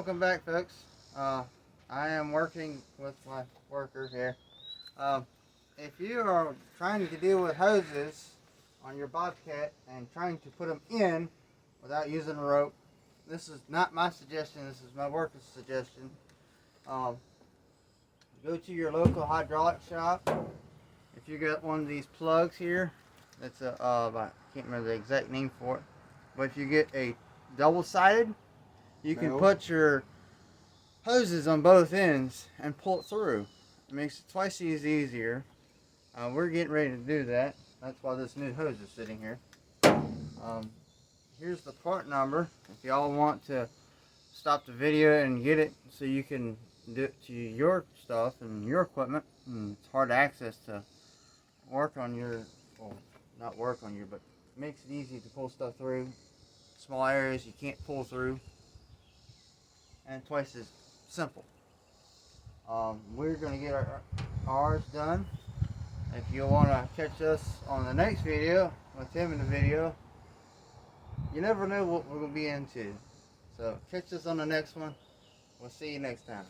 welcome back, folks. I am working with my worker here. If you are trying to deal with hoses on your Bobcat and trying to put them in without using a rope, this is not my suggestion. This is my worker's suggestion. Go to your local hydraulic shop. If you got one of these plugs here, that's I can't remember the exact name for it, but if you get a double-sided, you can put your hoses on both ends and pull it through. It makes it twice as easier. We're getting ready to do that. That's why this new hose is sitting here. Here's the part number. If y'all want to stop the video and get it so you can do it to your stuff and your equipment. It's hard to access to work on your, well, not work on your, but it makes it easy to pull stuff through. Small areas you can't pull through. And twice as simple. We're going to get ours done. If you want to catch us on the next video with him in the video, you never know what we're going to be into. So catch us on the next one. We'll see you next time.